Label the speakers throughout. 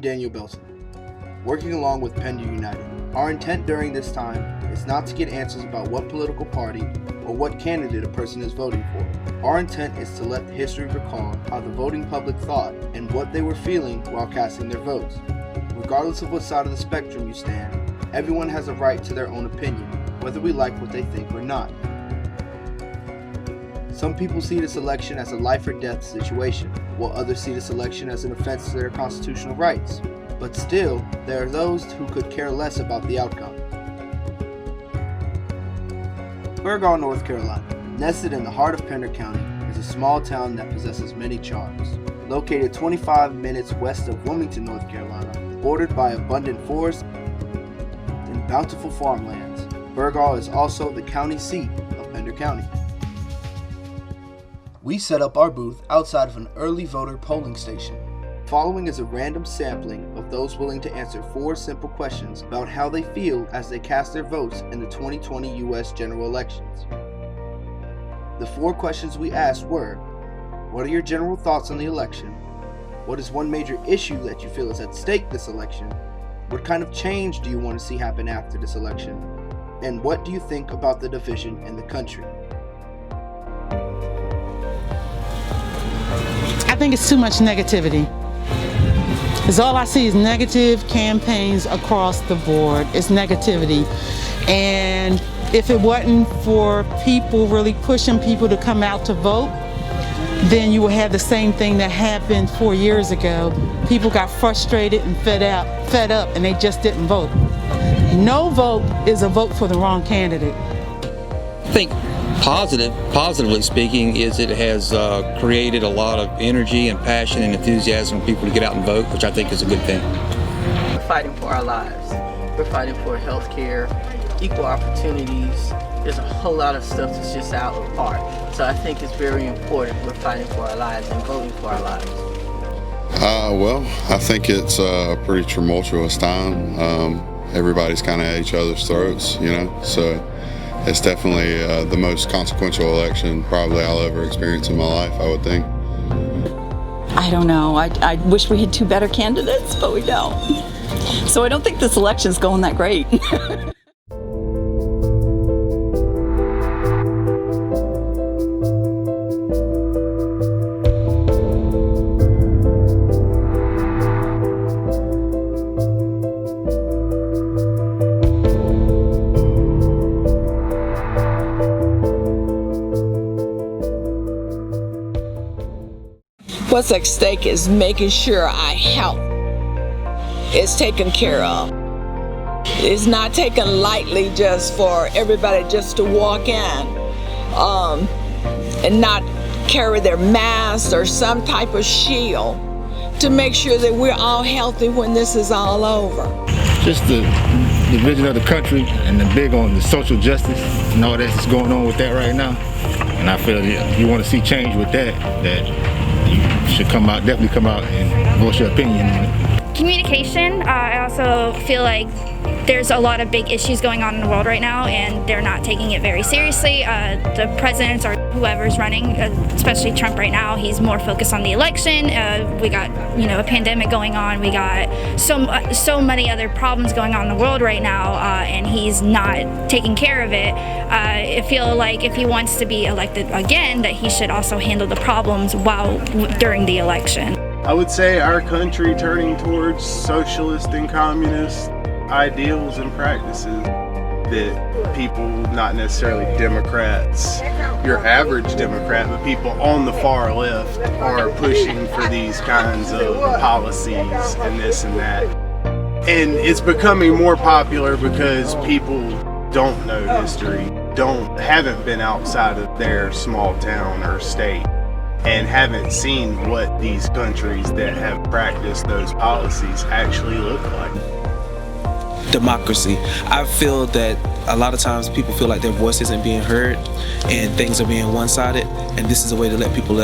Speaker 1: Daniel Belson, working along with Penn United. Our intent during this time is not to get answers about what political party or what candidate a person is voting for. Our intent is to let history recall how the voting public thought and what they were feeling while casting their votes. Regardless of what side of the spectrum you stand, everyone has a right to their own opinion, whether we like what they think or not. Some people see this election as a life or death situation, while others see this election as an offense to their constitutional rights. But still, there are those who could care less about the outcome. Burgaw, North Carolina, nested in the heart of Pender County, is a small town that possesses many charms. Located 25 minutes west of Wilmington, North Carolina, bordered by abundant forests and bountiful farmlands, Burgaw is also the county seat of Pender County. We set up our booth outside of an early voter polling station. Following is a random sampling of those willing to answer 4 simple questions about how they feel as they cast their votes in the 2020 U.S. general elections. The 4 questions we asked were: what are your general thoughts on the election? What is one major issue that you feel is at stake this election? What kind of change do you want to see happen after this election? And what do you think about the division in the country?
Speaker 2: I think it's too much negativity. Because all I see is negative campaigns across the board. It's negativity. And if it wasn't for people really pushing people to come out to vote, then you would have the same thing that happened 4 years ago. People got frustrated and fed up, and they just didn't vote. No vote is a vote for the wrong candidate.
Speaker 3: I think positively speaking, is it has created a lot of energy and passion and enthusiasm for people to get out and vote, which I think is a good thing.
Speaker 4: We're fighting for our lives. We're fighting for health care, equal opportunities. There's a whole lot of stuff that's just out of part. So I think it's very important we're fighting for our lives and voting for our lives.
Speaker 5: Well, I think it's a pretty tumultuous time. Everybody's kind of at each other's throats, so it's definitely the most consequential election probably I'll ever experience in my life, I would think.
Speaker 6: I don't know. I wish we had 2 better candidates, but we don't. So I don't think this election's going that great.
Speaker 7: What's at stake is making sure our health is taken care of. It's not taken lightly just for everybody just to walk in and not carry their mask or some type of shield to make sure that we're all healthy when this is all over.
Speaker 8: Just the vision of the country and the big on the social justice and all that's going on with that right now. And I feel that you want to see change with that you should definitely come out and voice your opinion on it.
Speaker 9: Communication, I also feel like there's a lot of big issues going on in the world right now and they're not taking it very seriously. The presidents or whoever's running, especially Trump right now, he's more focused on the election. We got a pandemic going on. We got so many other problems going on in the world right now, and he's not taking care of it. I feel like if he wants to be elected again, that he should also handle the problems during the election.
Speaker 10: I would say our country turning towards socialist and communist ideals and practices that people, not necessarily Democrats, your average Democrat, but people on the far left are pushing for these kinds of policies and this and that. And it's becoming more popular because people don't know history, haven't been outside of their small town or state, and haven't seen what these countries that have practiced those policies actually look like.
Speaker 11: Democracy. I feel that a lot of times people feel like their voice isn't being heard and things are being one-sided, and this is a way to let people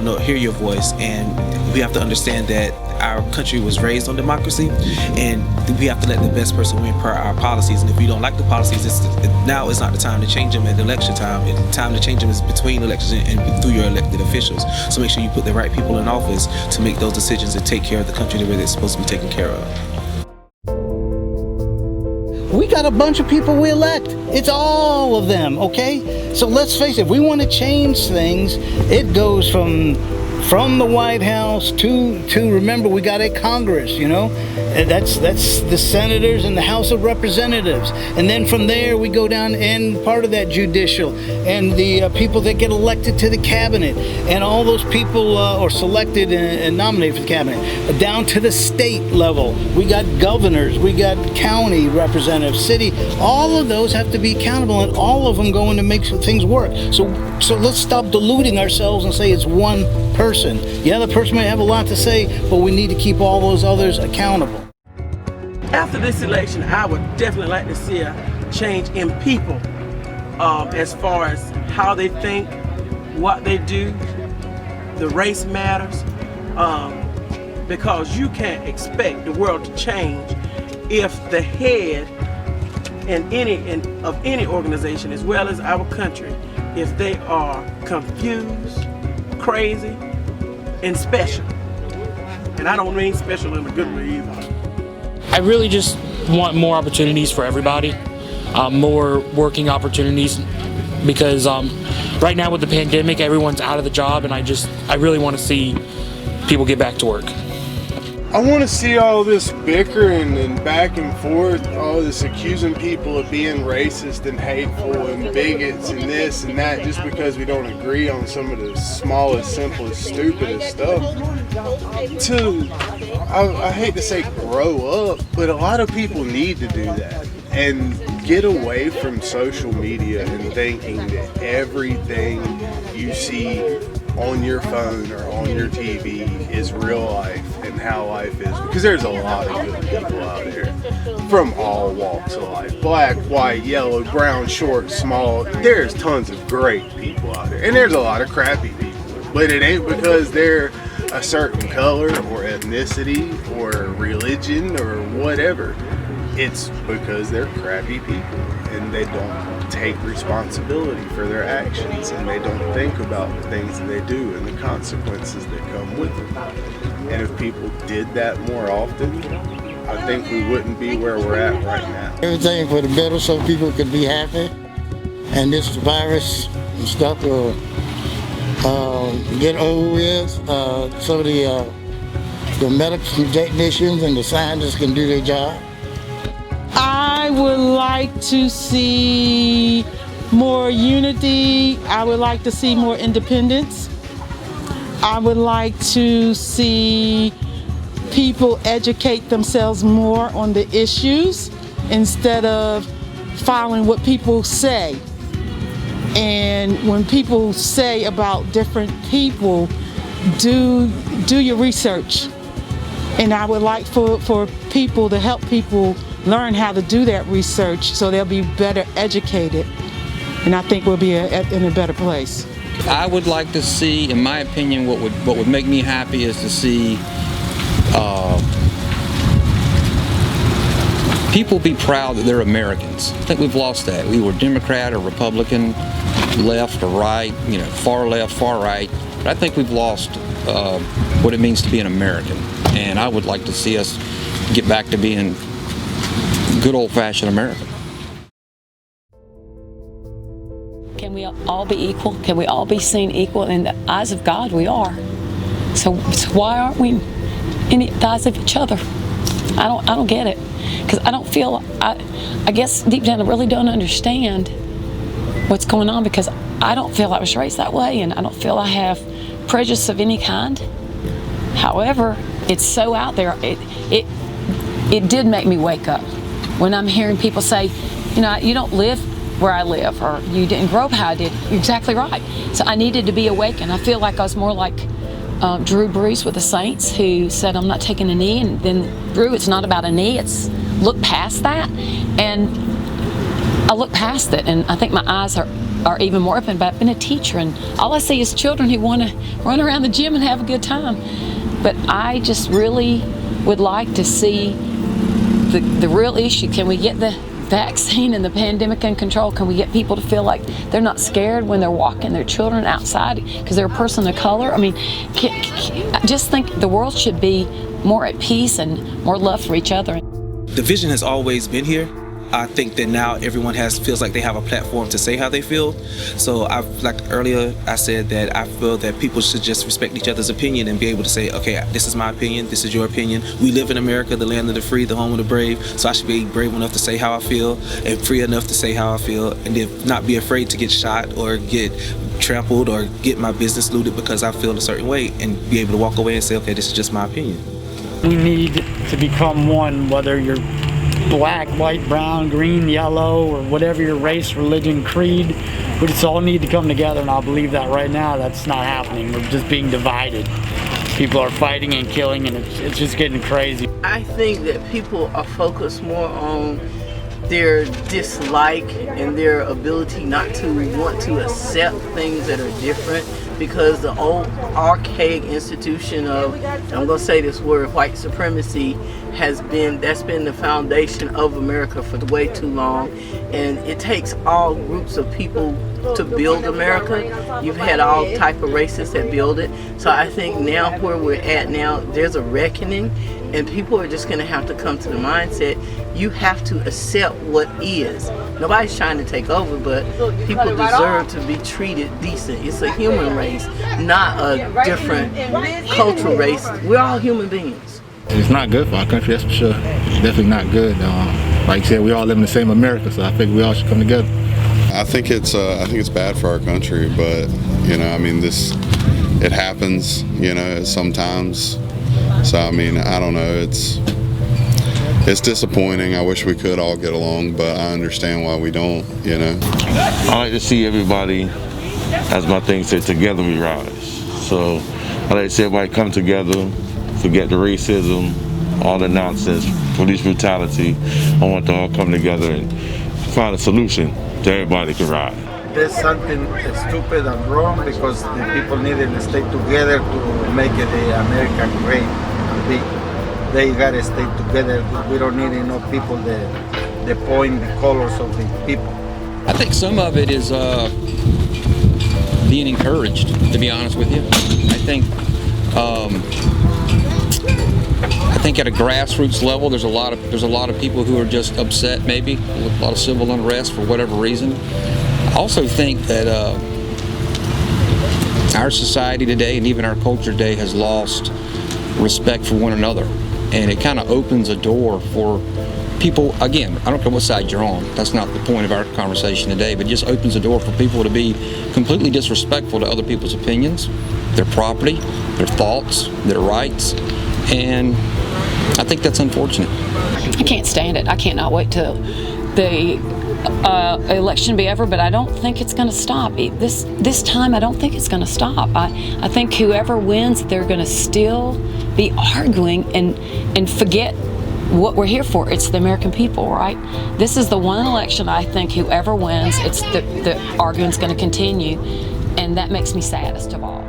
Speaker 11: know, hear your voice. And we have to understand that our country was raised on democracy, and we have to let the best person win per our policies. And if you don't like the policies, now is not the time to change them at election time. The time to change them is between elections and through your elected officials. So make sure you put the right people in office to make those decisions and take care of the country the way they're supposed to be taken care of.
Speaker 12: We got a bunch of people we elect. It's all of them, okay? So let's face it, if we want to change things, it goes from the White House to remember, we got a Congress, you know? And that's the senators and the House of Representatives. And then from there we go down, and part of that judicial, and the people that get elected to the cabinet, and all those people are selected and nominated for the cabinet. Down to the state level, we got governors, we got county representatives, city. All of those have to be accountable, and all of them going to make things work. So let's stop deluding ourselves and say it's one person. Yeah, the person may have a lot to say, but we need to keep all those others accountable.
Speaker 13: After this election, I would definitely like to see a change in people as far as how they think, what they do. The race matters, because you can't expect the world to change if the head of any organization, as well as our country, if they are confused, crazy, and special. And I don't mean special in a good way either.
Speaker 14: I really just want more opportunities for everybody, more working opportunities, because right now with the pandemic, everyone's out of the job, and I really want to see people get back to work.
Speaker 10: I want to see all this bickering and back and forth, all this accusing people of being racist and hateful and bigots and this and that just because we don't agree on some of the smallest, simplest, stupidest stuff. I hate to say grow up, but a lot of people need to do that and get away from social media and thinking that everything you see on your phone or on your TV is real life and how life is, because there's a lot of good people out there from all walks of life, black, white, yellow, brown, short, small. There's tons of great people out there, and there's a lot of crappy people, but it ain't because they're a certain color or ethnicity or religion or whatever. It's because they're crappy people and they don't take responsibility for their actions, and they don't think about the things that they do and the consequences that come with them. And if people did that more often, I think we wouldn't be where we're at right now.
Speaker 15: Everything for the better so people could be happy, and this virus and stuff will get over with, so the medical technicians and the scientists can do their job.
Speaker 2: I would like to see more unity. I would like to see more independence. I would like to see people educate themselves more on the issues instead of following what people say. And when people say about different people, do your research. And I would like for people to help people learn how to do that research so they'll be better educated, and I think we'll be in a better place.
Speaker 3: I would like to see, in my opinion, what would make me happy is to see people be proud that they're Americans. I think we've lost that. We were Democrat or Republican, left or right, far left, far right, but I think we've lost what it means to be an American, and I would like to see us get back to being good old-fashioned American.
Speaker 6: Can we all be equal? Can we all be seen equal? In the eyes of God, we are. So why aren't we in the eyes of each other? I don't get it, because I don't feel. I guess deep down I really don't understand what's going on, because I don't feel I was raised that way, and I don't feel I have prejudice of any kind. However, it's so out there. It did make me wake up when I'm hearing people say, you don't live where I live, or you didn't grow up how I did. You're exactly right. So I needed to be awakened. I feel like I was more like Drew Brees with the Saints, who said, I'm not taking a knee. And then, Drew, it's not about a knee. It's look past that. And I look past it, and I think my eyes are even more open. But I've been a teacher, and all I see is children who want to run around the gym and have a good time. But I just really would like to see the real issue. Can we get the vaccine and the pandemic in control? Can we get people to feel like they're not scared when they're walking their children outside because they're a person of color? I mean, I just think the world should be more at peace and more love for each other.
Speaker 11: The vision has always been here. I think that now everyone feels like they have a platform to say how they feel. So like earlier I said that I feel that people should just respect each other's opinion and be able to say, okay, this is my opinion, this is your opinion. We live in America, the land of the free, the home of the brave. So I should be brave enough to say how I feel and free enough to say how I feel, and then not be afraid to get shot or get trampled or get my business looted because I feel a certain way, and be able to walk away and say, okay, this is just my opinion.
Speaker 16: We need to become one, whether you're black, white, brown, green, yellow, or whatever your race, religion, creed. We just all need to come together, and I believe that right now that's not happening. We're just being divided. People are fighting and killing, and it's just getting crazy.
Speaker 4: I think that people are focused more on their dislike and their ability not to want to accept things that are different, because the old archaic institution of, I'm going to say this word, white supremacy, that's been the foundation of America for way too long. And it takes all groups of people to build America. You've had all type of races that build it. So I think now where we're at now, there's a reckoning, and people are just going to have to come to the mindset, you have to accept what is. Nobody's trying to take over, but people deserve to be treated decent. It's a human race, not a different cultural race. We're all human beings.
Speaker 8: It's not good for our country, that's for sure. It's definitely not good. Like you said, we all live in the same America, so I think we all should come together.
Speaker 5: I think it's bad for our country, but I mean, it happens, sometimes. So I mean, I don't know. It's disappointing. I wish we could all get along, but I understand why we don't.
Speaker 17: I like to see everybody, as my thing said, together we rise. So I like to see everybody come together, forget the racism, all the nonsense, police brutality. I want to all come together and find a solution that everybody can ride.
Speaker 18: There's something stupid and wrong, because the people needed to stay together to make the America great and big. They gotta stay together. We don't need people that point the colors of the people.
Speaker 3: I think some of it is being encouraged, to be honest with you. I think at a grassroots level, there's a lot of people who are just upset, maybe a lot of civil unrest for whatever reason. I also think that our society today, and even our culture today, has lost respect for one another, and it kind of opens a door for people. Again, I don't care what side you're on, that's not the point of our conversation today, but it just opens a door for people to be completely disrespectful to other people's opinions, their property, their thoughts, their rights, and I think that's unfortunate.
Speaker 6: I can't stand it. I cannot wait till the election be over, but I don't think it's going to stop. This time, I don't think it's going to stop. I think whoever wins, they're going to still be arguing and forget what we're here for. It's the American people, right? This is the one election I think whoever wins, the arguing's going to continue, and that makes me saddest of all.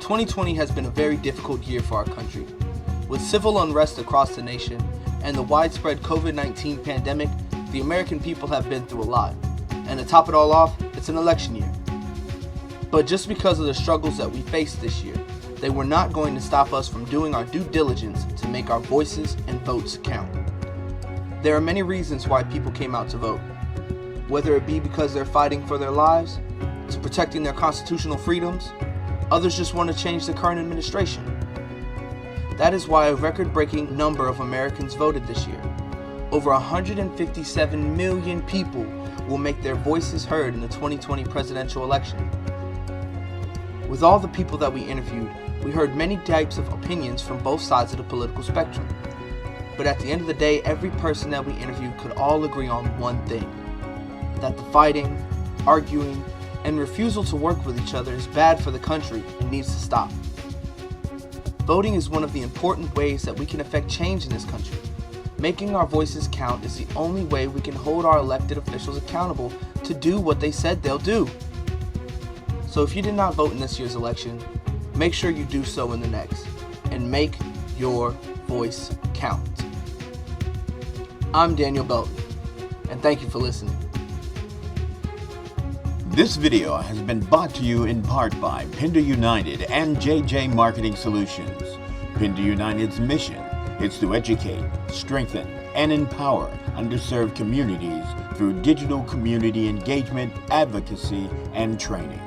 Speaker 1: "2020 has been a very difficult year for our country. With civil unrest across the nation and the widespread COVID-19 pandemic, the American people have been through a lot, and to top it all off, it's an election year. But just because of the struggles that we faced this year, they were not going to stop us from doing our due diligence to make our voices and votes count. There are many reasons why people came out to vote, whether it be because they're fighting for their lives, to protecting their constitutional freedoms, others just want to change the current administration. That is why a record-breaking number of Americans voted this year. Over 157 million people will make their voices heard in the 2020 presidential election. With all the people that we interviewed, we heard many types of opinions from both sides of the political spectrum. But at the end of the day, every person that we interviewed could all agree on one thing: that the fighting, arguing, and refusal to work with each other is bad for the country and needs to stop. Voting is one of the important ways that we can affect change in this country. Making our voices count is the only way we can hold our elected officials accountable to do what they said they'll do. So if you did not vote in this year's election, make sure you do so in the next, and make your voice count. I'm Daniel Belton, and thank you for listening.
Speaker 19: This video has been brought to you in part by Pindar United and JJ Marketing Solutions. Pindar United's mission is to educate, strengthen, and empower underserved communities through digital community engagement, advocacy, and training.